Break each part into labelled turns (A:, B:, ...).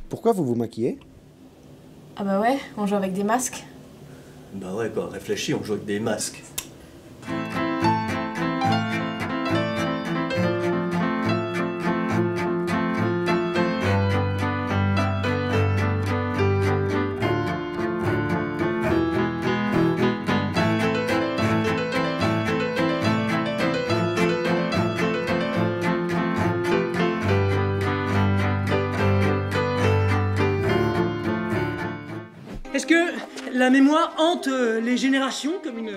A: Pourquoi vous vous maquillez?
B: Ah bah ouais, on joue avec des masques.
C: Bah ouais, quoi, réfléchis, on joue avec des masques.
D: Est-ce que la mémoire hante les générations comme une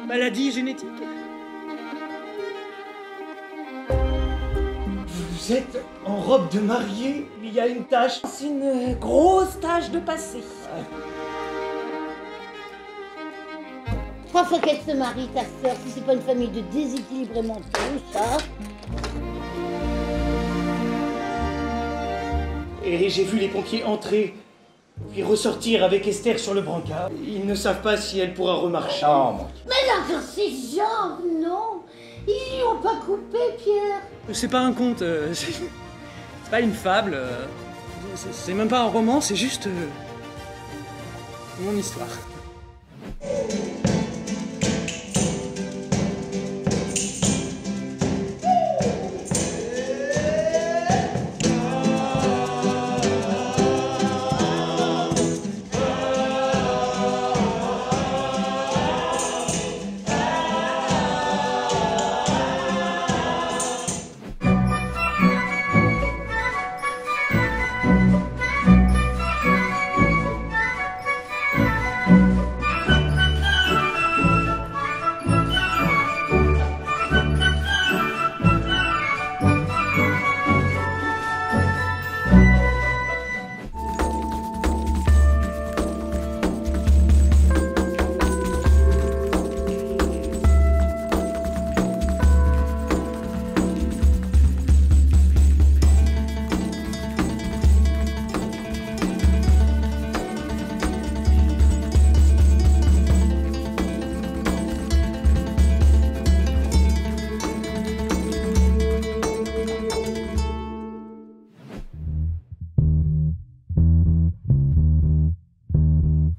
D: maladie génétique? Vous êtes en robe de mariée, il y a une tache.
E: C'est une grosse tache de passé.
F: 3 fois qu'elle se marie, ta sœur, si c'est pas une famille de déséquilibrés mentaux, ça.
D: Et j'ai vu les pompiers entrer, puis ressortir avec Esther sur le brancard. Ils ne savent pas si elle pourra remarcher.
A: Oh mon Dieu.
F: Mais là, dans ses jambes, non. Ils lui ont pas coupé, Pierre.
D: C'est pas un conte, c'est pas une fable, c'est même pas un roman, c'est juste mon histoire.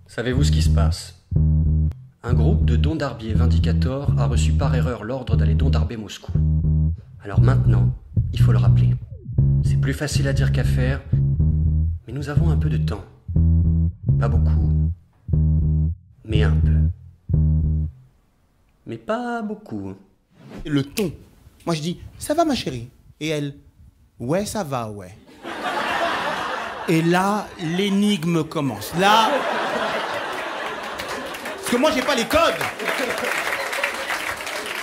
G: Savez-vous ce qui se passe? Un groupe de Dondarbier vindicateurs a reçu par erreur l'ordre d'aller dondarber Moscou. Alors maintenant, il faut le rappeler. C'est plus facile à dire qu'à faire, mais nous avons un peu de temps. Pas beaucoup, mais un peu. Mais pas beaucoup.
A: Le ton. Moi je dis, ça va ma chérie? Et elle, ouais ça va, ouais. Et là, l'énigme commence. Là... Parce que moi j'ai pas les codes.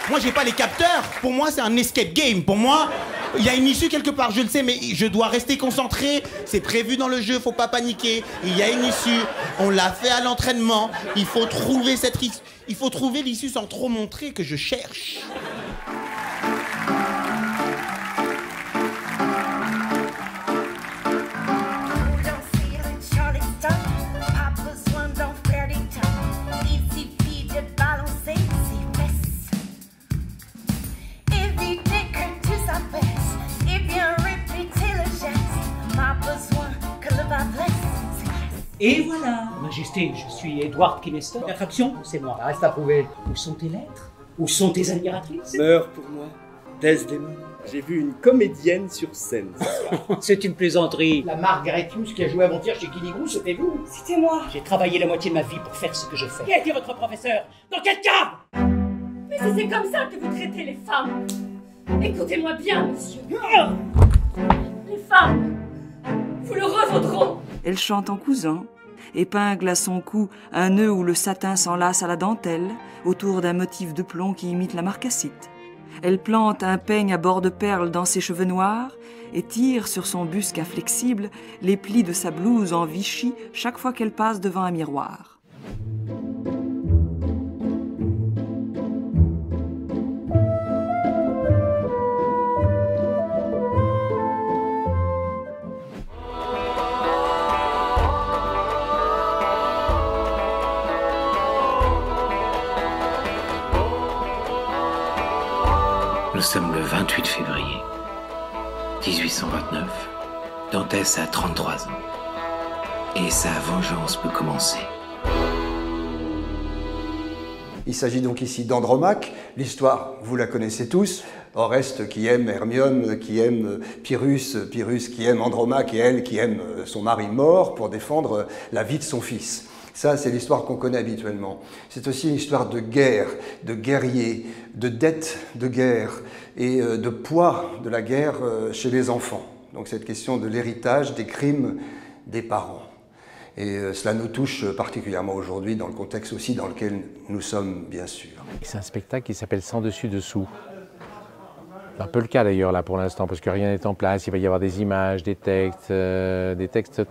A: Moi j'ai pas les capteurs. Pour moi c'est un escape game. Pour moi, il y a une issue quelque part, je le sais, mais je dois rester concentré. C'est prévu dans le jeu, faut pas paniquer. Il y a une issue. On l'a fait à l'entraînement. Il faut trouver cette issue. Il faut trouver l'issue sans trop montrer que je cherche.
D: Et voilà, Majesté, je suis Edward Kinestor. L'attraction, c'est moi.
H: Ça reste à prouver.
D: Où sont tes lettres? Où sont tes admiratrices?
C: Meurs pour moi, Desdemona. J'ai vu une comédienne sur scène ce soir.
D: C'est une plaisanterie.
H: La Margaret Hughes qui a joué avant-hier chez Kinigrou, c'était vous?
D: C'était moi. J'ai travaillé la moitié de ma vie pour faire ce que je fais. Qui a été votre professeur? Dans quel cave?
I: Mais c'est comme ça que vous traitez les femmes. Écoutez-moi bien, monsieur. Les femmes, vous le revaudront.
J: Elle chante en cousin, épingle à son cou un nœud où le satin s'enlace à la dentelle, autour d'un motif de plomb qui imite la marcassite. Elle plante un peigne à bord de perles dans ses cheveux noirs et tire sur son buste inflexible les plis de sa blouse en Vichy chaque fois qu'elle passe devant un miroir.
K: sommes le 28 février 1829. Dantès a 33 ans. Et sa vengeance peut commencer.
L: Il s'agit donc ici d'Andromaque. L'histoire, vous la connaissez tous. Oreste qui aime Hermione, qui aime Pyrrhus, Pyrrhus qui aime Andromaque et elle qui aime son mari mort pour défendre la vie de son fils. Ça, c'est l'histoire qu'on connaît habituellement. C'est aussi une histoire de guerre, de guerriers, de dettes de guerre et de poids de la guerre chez les enfants. Donc cette question de l'héritage des crimes des parents. Et cela nous touche particulièrement aujourd'hui dans le contexte aussi dans lequel nous sommes, bien sûr.
M: C'est un spectacle qui s'appelle Sans dessus dessous. C'est un peu le cas d'ailleurs là pour l'instant parce que rien n'est en place. Il va y avoir des images, des textes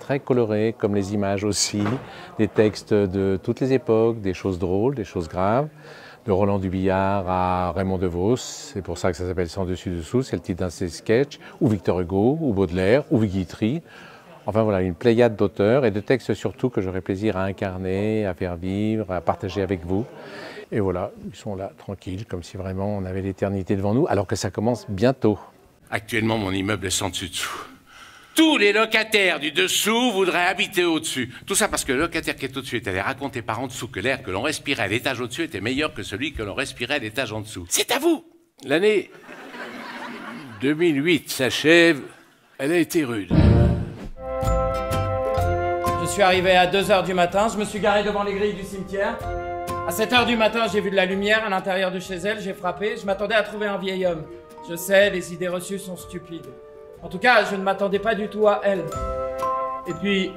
M: très colorés comme les images aussi, des textes de toutes les époques, des choses drôles, des choses graves, de Roland Dubillard à Raymond DeVos. C'est pour ça que ça s'appelle Sans dessus dessous. C'est le titre d'un de ses sketchs, ou Victor Hugo, ou Baudelaire, ou Guitry. Enfin voilà, une pléiade d'auteurs et de textes surtout que j'aurai plaisir à incarner, à faire vivre, à partager avec vous. Et voilà, ils sont là, tranquilles, comme si vraiment on avait l'éternité devant nous, alors que ça commence bientôt.
N: Actuellement, mon immeuble est sans dessus-dessous. Tous les locataires du dessous voudraient habiter au-dessus. Tout ça parce que le locataire qui est au-dessus est allé raconter par en dessous que l'air que l'on respirait à l'étage au-dessus était meilleur que celui que l'on respirait à l'étage en dessous. C'est à vous! L'année 2008 s'achève, elle a été rude.
O: Je suis arrivé à 2h du matin, je me suis garé devant les grilles du cimetière. À 7h du matin, j'ai vu de la lumière à l'intérieur de chez elle, j'ai frappé, je m'attendais à trouver un vieil homme. Je sais, les idées reçues sont stupides. En tout cas, je ne m'attendais pas du tout à elle. Et puis,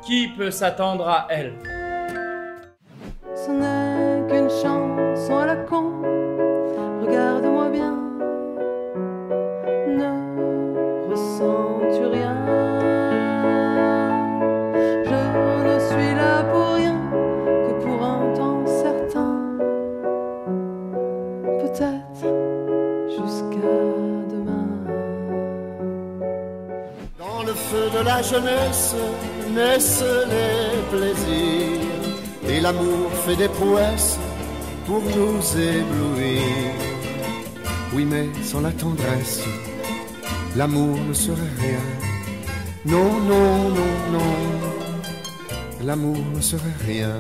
O: qui peut s'attendre à elle?
P: Ce n'est qu'une chanson à la con, regarde-moi bien. Ne ressens-tu rien?
Q: De la jeunesse naissent les plaisirs et l'amour fait des prouesses pour nous éblouir. Oui, mais sans la tendresse, l'amour ne serait rien. Non, non, non, non, l'amour ne serait rien.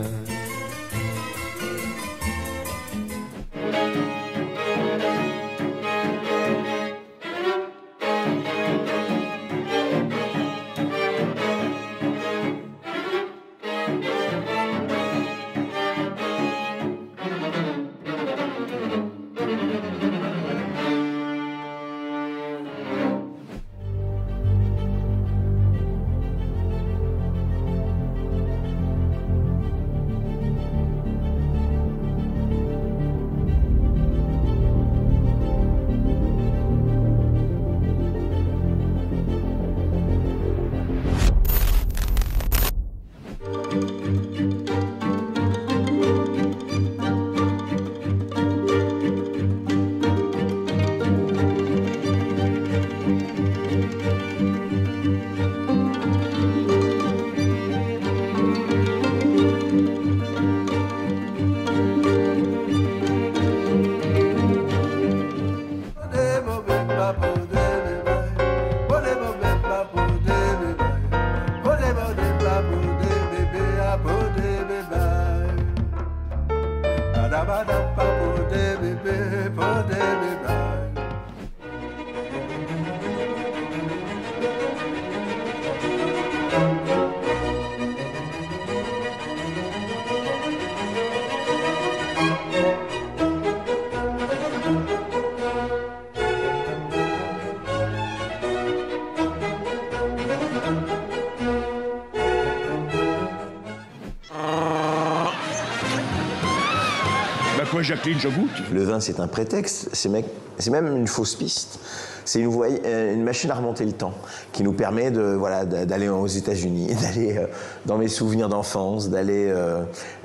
R: Jacqueline, je goûte.
S: Le vin, c'est un prétexte, c'est même une fausse piste. C'est une machine à remonter le temps qui nous permet d'aller aux États-Unis, d'aller dans mes souvenirs d'enfance, d'aller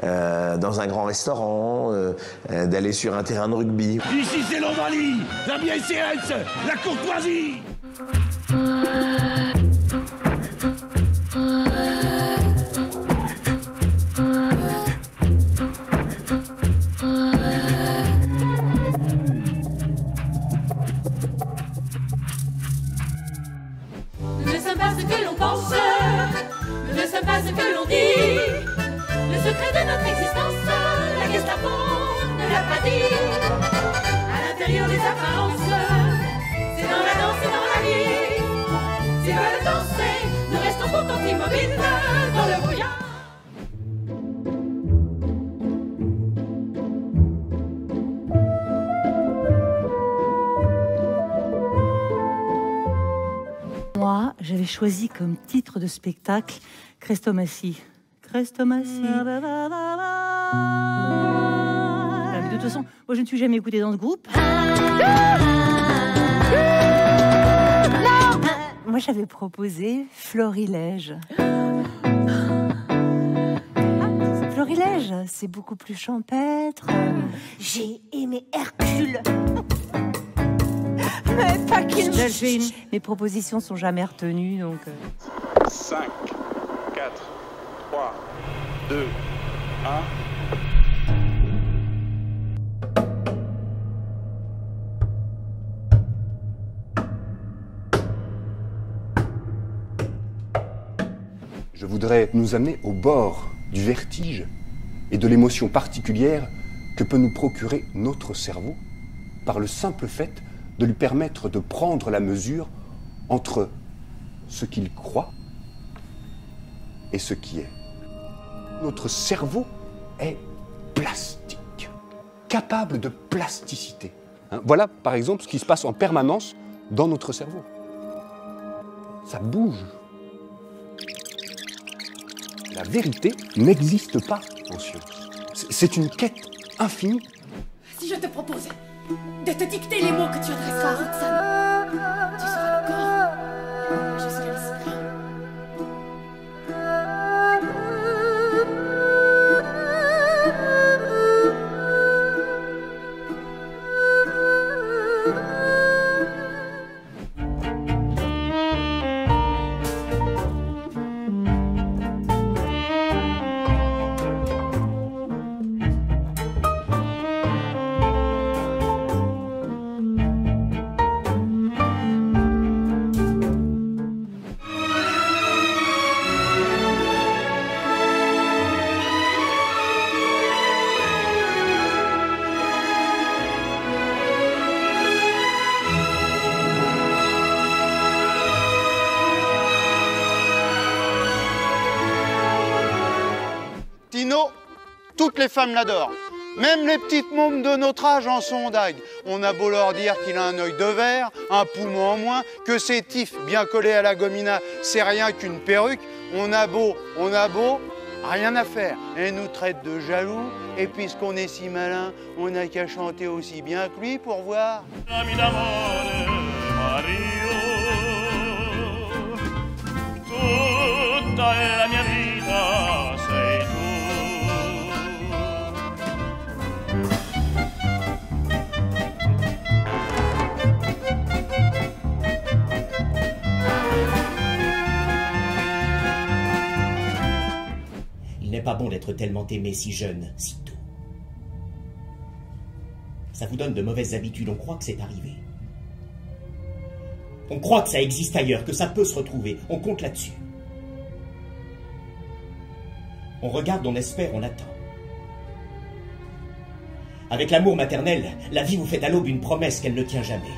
S: dans un grand restaurant, d'aller sur un terrain de rugby.
R: Ici, c'est l'Ovalie, la bienséance, la courtoisie.
T: j'avais choisi comme titre de spectacle Crestomatie. Crestomatie. De toute façon, moi je ne suis jamais écoutée dans ce groupe. Moi j'avais proposé Florilège. Florilège, c'est beaucoup plus champêtre.
F: J'ai aimé Hercule.
T: Mais pas Delphine. Mes propositions sont jamais retenues, donc...
U: 5, 4, 3, 2, 1...
V: Je voudrais nous amener au bord du vertige et de l'émotion particulière que peut nous procurer notre cerveau par le simple fait de lui permettre de prendre la mesure entre ce qu'il croit et ce qui est. Notre cerveau est plastique, capable de plasticité. Voilà par exemple ce qui se passe en permanence dans notre cerveau. Ça bouge. La vérité n'existe pas en science. C'est une quête infinie.
I: Si je te propose de te dicter les mots que tu adresseras à Roxane, tu seras le corps, je serai l'esprit.
W: Tino, toutes les femmes l'adorent. Même les petites mômes de notre âge en sont dingues. On a beau leur dire qu'il a un œil de verre, un poumon en moins, que ses tifs bien collés à la gomina, c'est rien qu'une perruque. On a beau, rien à faire. Elle nous traite de jaloux, et puisqu'on est si malin, on n'a qu'à chanter aussi bien que lui pour voir.
H: Il n'est pas bon d'être tellement aimé si jeune, si tôt. Ça vous donne de mauvaises habitudes, on croit que c'est arrivé. On croit que ça existe ailleurs, que ça peut se retrouver, on compte là-dessus. On regarde, on espère, on attend. Avec l'amour maternel, la vie vous fait à l'aube une promesse qu'elle ne tient jamais.